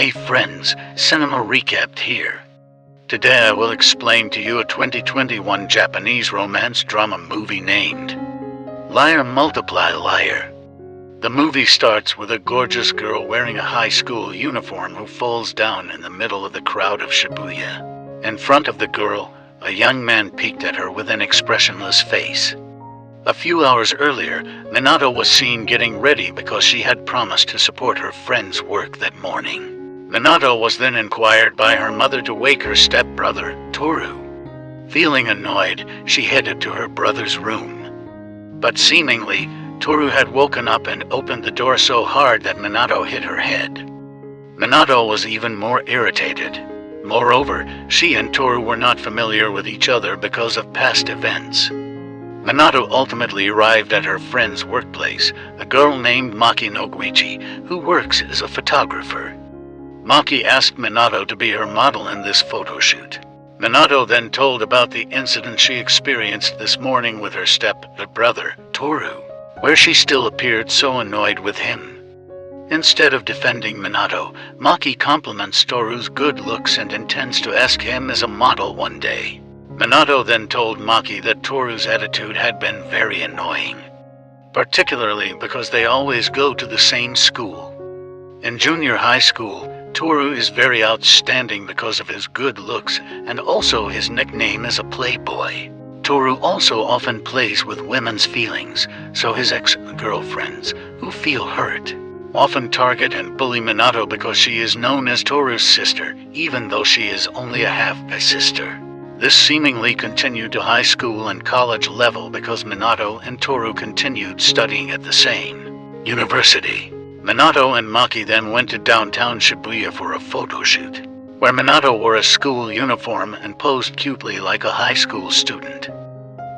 Hey friends, Cinema Recapped here. Today I will explain to you a 2021 Japanese romance drama movie named Liar Multiply Liar. The movie starts with a gorgeous girl wearing a high school uniform who falls down in the middle of the crowd of Shibuya. In front of the girl, a young man peeked at her with an expressionless face. A few hours earlier, Minato was seen getting ready because she had promised to support her friend's work that morning. Minato was then inquired by her mother to wake her stepbrother, Toru. Feeling annoyed, she headed to her brother's room. But seemingly, Toru had woken up and opened the door so hard that Minato hit her head. Minato was even more irritated. Moreover, she and Toru were not familiar with each other because of past events. Minato ultimately arrived at her friend's workplace, a girl named Maki Noguchi, who works as a photographer. Maki asked Minato to be her model in this photo shoot. Minato then told about the incident she experienced this morning with her step-brother, Toru, where she still appeared so annoyed with him. Instead of defending Minato, Maki compliments Toru's good looks and intends to ask him as a model one day. Minato then told Maki that Toru's attitude had been very annoying, particularly because they always go to the same school. In junior high school, Toru is very outstanding because of his good looks, and also his nickname is a Playboy. Toru also often plays with women's feelings, so his ex-girlfriends, who feel hurt, often target and bully Minato because she is known as Toru's sister, even though she is only a half-sister. This seemingly continued to high school and college level because Minato and Toru continued studying at the same university. Minato and Maki then went to downtown Shibuya for a photo shoot, where Minato wore a school uniform and posed cutely like a high school student.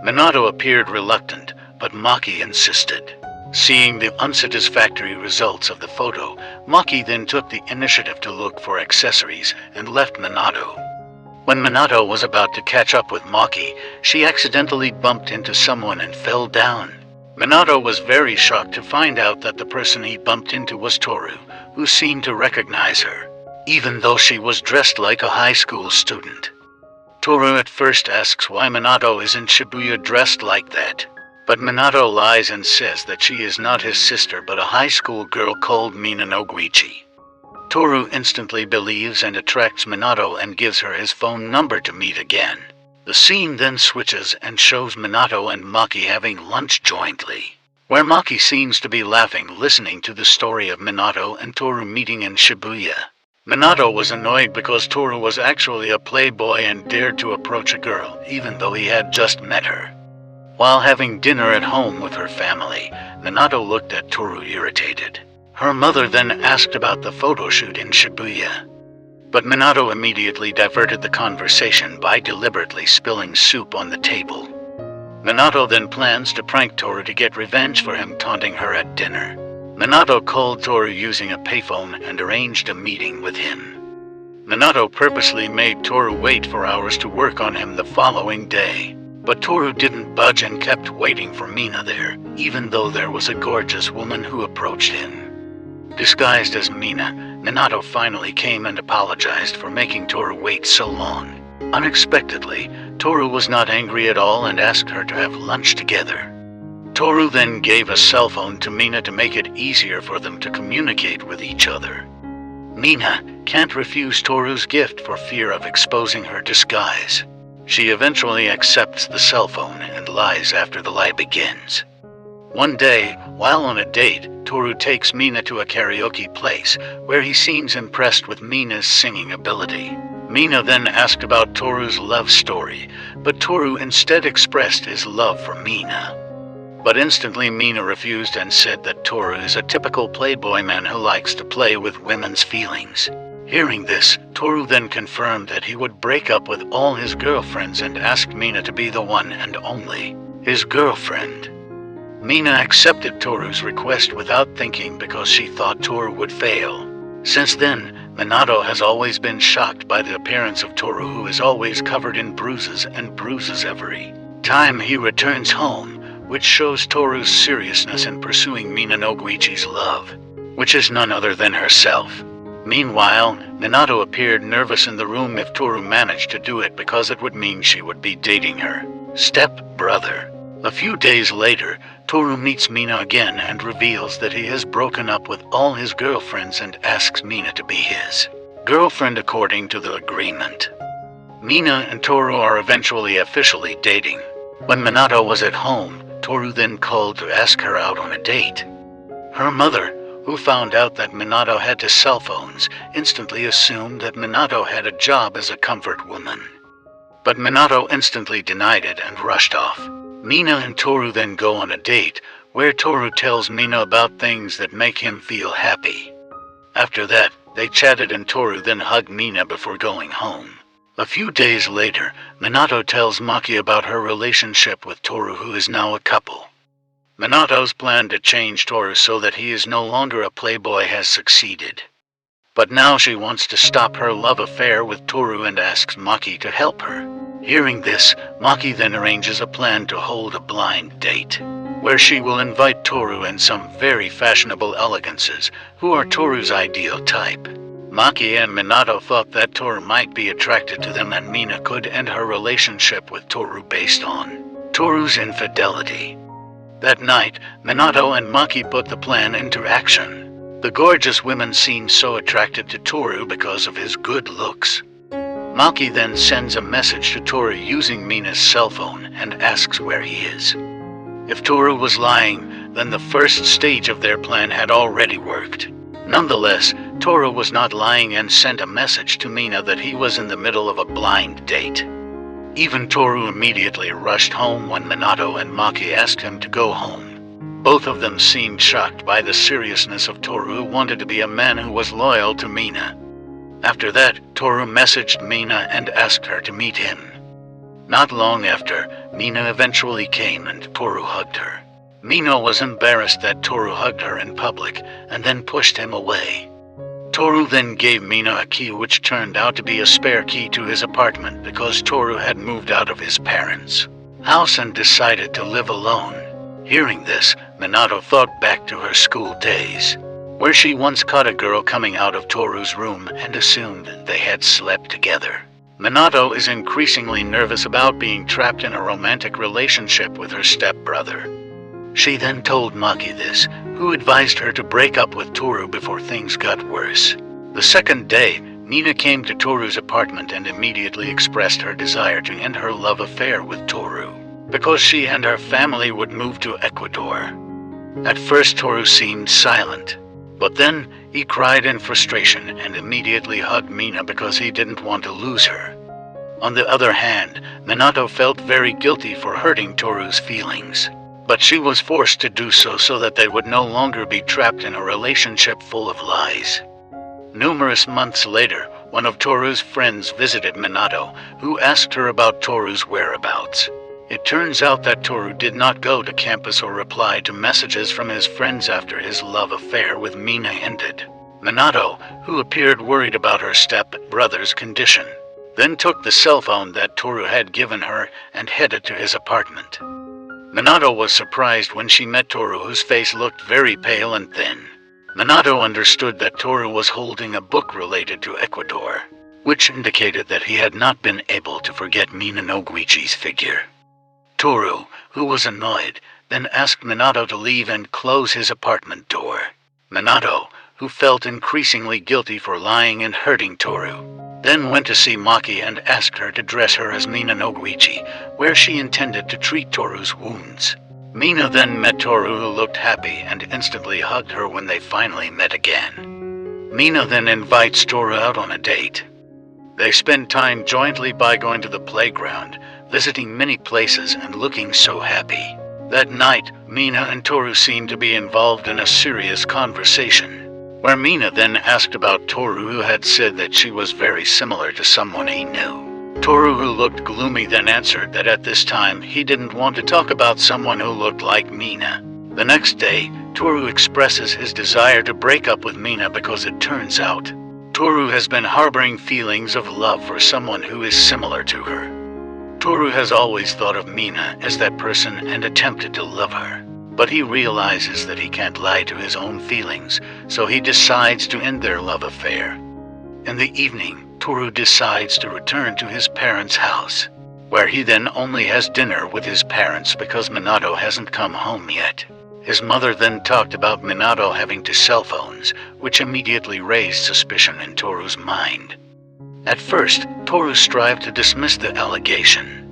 Minato appeared reluctant, but Maki insisted. Seeing the unsatisfactory results of the photo, Maki then took the initiative to look for accessories and left Minato. When Minato was about to catch up with Maki, she accidentally bumped into someone and fell down. Minato was very shocked to find out that the person he bumped into was Toru, who seemed to recognize her, even though she was dressed like a high school student. Toru at first asks why Minato is in Shibuya dressed like that, but Minato lies and says that she is not his sister but a high school girl called Mina Noguchi. Toru instantly believes and attracts Minato and gives her his phone number to meet again. The scene then switches and shows Minato and Maki having lunch jointly, where Maki seems to be laughing listening to the story of Minato and Toru meeting in Shibuya. Minato was annoyed because Toru was actually a playboy and dared to approach a girl, even though he had just met her. While having dinner at home with her family, Minato looked at Toru irritated. Her mother then asked about the photo shoot in Shibuya, but Minato immediately diverted the conversation by deliberately spilling soup on the table. Minato then plans to prank Toru to get revenge for him taunting her at dinner. Minato called Toru using a payphone and arranged a meeting with him. Minato purposely made Toru wait for hours to work on him the following day, but Toru didn't budge and kept waiting for Mina there, even though there was a gorgeous woman who approached him. Disguised as Mina, Minato finally came and apologized for making Toru wait so long. Unexpectedly, Toru was not angry at all and asked her to have lunch together. Toru then gave a cell phone to Mina to make it easier for them to communicate with each other. Mina can't refuse Toru's gift for fear of exposing her disguise. She eventually accepts the cell phone and lies after the lie begins. One day, while on a date, Toru takes Mina to a karaoke place, where he seems impressed with Mina's singing ability. Mina then asked about Toru's love story, but Toru instead expressed his love for Mina. But instantly Mina refused and said that Toru is a typical playboy man who likes to play with women's feelings. Hearing this, Toru then confirmed that he would break up with all his girlfriends and asked Mina to be the one and only his girlfriend. Mina accepted Toru's request without thinking because she thought Toru would fail. Since then, Minato has always been shocked by the appearance of Toru, who is always covered in bruises and bruises every time he returns home, which shows Toru's seriousness in pursuing Mina Noguchi's love, which is none other than herself. Meanwhile, Minato appeared nervous in the room if Toru managed to do it because it would mean she would be dating her step-brother. A few days later, Toru meets Mina again and reveals that he has broken up with all his girlfriends and asks Mina to be his girlfriend according to the agreement. Mina and Toru are eventually officially dating. When Minato was at home, Toru then called to ask her out on a date. Her mother, who found out that Minato had his cell phones, instantly assumed that Minato had a job as a comfort woman. But Minato instantly denied it and rushed off. Mina and Toru then go on a date, where Toru tells Mina about things that make him feel happy. After that, they chatted and Toru then hugged Mina before going home. A few days later, Minato tells Maki about her relationship with Toru, who is now a couple. Minato's plan to change Toru so that he is no longer a playboy has succeeded. But now she wants to stop her love affair with Toru and asks Maki to help her. Hearing this, Maki then arranges a plan to hold a blind date, where she will invite Toru and some very fashionable elegances, who are Toru's ideal type. Maki and Minato thought that Toru might be attracted to them and Mina could end her relationship with Toru based on Toru's infidelity. That night, Minato and Maki put the plan into action. The gorgeous women seem so attracted to Toru because of his good looks. Maki then sends a message to Toru using Mina's cell phone and asks where he is. If Toru was lying, then the first stage of their plan had already worked. Nonetheless, Toru was not lying and sent a message to Mina that he was in the middle of a blind date. Even Toru immediately rushed home when Minato and Maki asked him to go home. Both of them seemed shocked by the seriousness of Toru, who wanted to be a man who was loyal to Mina. After that, Toru messaged Mina and asked her to meet him. Not long after, Mina eventually came and Toru hugged her. Mina was embarrassed that Toru hugged her in public and then pushed him away. Toru then gave Mina a key, which turned out to be a spare key to his apartment because Toru had moved out of his parents' house and decided to live alone. Hearing this, Minato thought back to her school days, where she once caught a girl coming out of Toru's room and assumed they had slept together. Minato is increasingly nervous about being trapped in a romantic relationship with her stepbrother. She then told Maki this, who advised her to break up with Toru before things got worse. The second day, Mina came to Toru's apartment and immediately expressed her desire to end her love affair with Toru, because she and her family would move to Ecuador. At first, Toru seemed silent, but then he cried in frustration and immediately hugged Mina because he didn't want to lose her. On the other hand, Minato felt very guilty for hurting Toru's feelings, but she was forced to do so that they would no longer be trapped in a relationship full of lies. Numerous months later, one of Toru's friends visited Minato, who asked her about Toru's whereabouts. It turns out that Toru did not go to campus or reply to messages from his friends after his love affair with Mina ended. Minato, who appeared worried about her step-brother's condition, then took the cell phone that Toru had given her and headed to his apartment. Minato was surprised when she met Toru, whose face looked very pale and thin. Minato understood that Toru was holding a book related to Ecuador, which indicated that he had not been able to forget Mina Noguchi's figure. Toru, who was annoyed, then asked Minato to leave and close his apartment door. Minato, who felt increasingly guilty for lying and hurting Toru, then went to see Maki and asked her to dress her as Mina Noguchi, where she intended to treat Toru's wounds. Mina then met Toru, who looked happy and instantly hugged her when they finally met again. Mina then invites Toru out on a date. They spend time jointly by going to the playground, visiting many places and looking so happy. That night, Mina and Toru seemed to be involved in a serious conversation, where Mina then asked about Toru, who had said that she was very similar to someone he knew. Toru, who looked gloomy, then answered that at this time he didn't want to talk about someone who looked like Mina. The next day, Toru expresses his desire to break up with Mina because it turns out Toru has been harboring feelings of love for someone who is similar to her. Toru has always thought of Mina as that person and attempted to love her. But he realizes that he can't lie to his own feelings, so he decides to end their love affair. In the evening, Toru decides to return to his parents' house, where he then only has dinner with his parents because Minato hasn't come home yet. His mother then talked about Minato having two cell phones, which immediately raised suspicion in Toru's mind. At first, Toru strived to dismiss the allegation,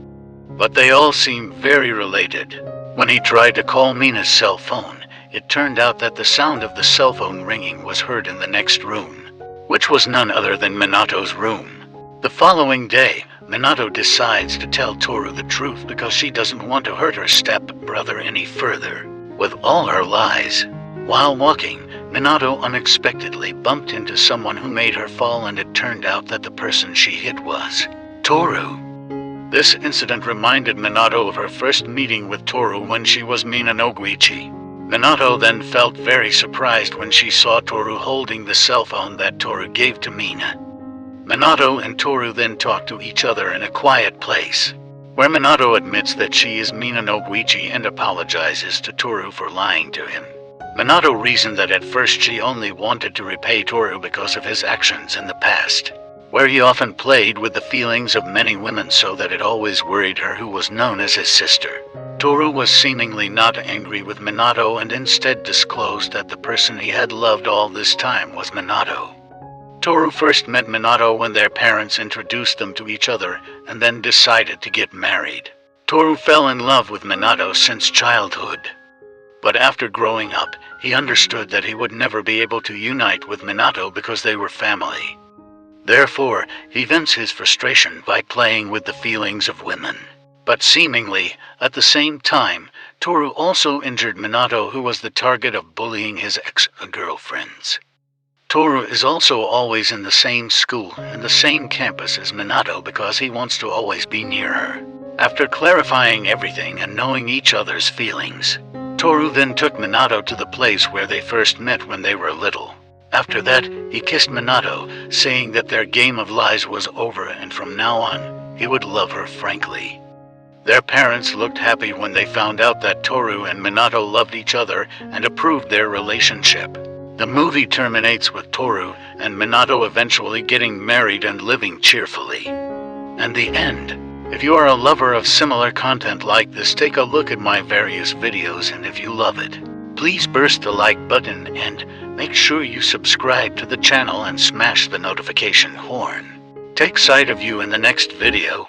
but they all seem very related. When he tried to call Mina's cell phone, it turned out that the sound of the cell phone ringing was heard in the next room, which was none other than Minato's room. The following day, Minato decides to tell Toru the truth because she doesn't want to hurt her step-brother any further with all her lies. While walking, Minato unexpectedly bumped into someone who made her fall, and it turned out that the person she hit was Toru. This incident reminded Minato of her first meeting with Toru when she was Mina no Guichi. Minato then felt very surprised when she saw Toru holding the cell phone that Toru gave to Mina. Minato and Toru then talk to each other in a quiet place, where Minato admits that she is Mina no Guichi and apologizes to Toru for lying to him. Minato reasoned that at first she only wanted to repay Toru because of his actions in the past, where he often played with the feelings of many women so that it always worried her who was known as his sister. Toru was seemingly not angry with Minato and instead disclosed that the person he had loved all this time was Minato. Toru first met Minato when their parents introduced them to each other and then decided to get married. Toru fell in love with Minato since childhood, but after growing up, he understood that he would never be able to unite with Minato because they were family. Therefore, he vents his frustration by playing with the feelings of women. But seemingly, at the same time, Toru also injured Minato, who was the target of bullying his ex-girlfriends. Toru is also always in the same school and the same campus as Minato because he wants to always be near her. After clarifying everything and knowing each other's feelings, Toru then took Minato to the place where they first met when they were little. After that, he kissed Minato, saying that their game of lies was over and from now on, he would love her frankly. Their parents looked happy when they found out that Toru and Minato loved each other and approved their relationship. The movie terminates with Toru and Minato eventually getting married and living cheerfully. And the end. If you are a lover of similar content like this, take a look at my various videos, and if you love it, please burst the like button and make sure you subscribe to the channel and smash the notification horn. Take sight of you in the next video.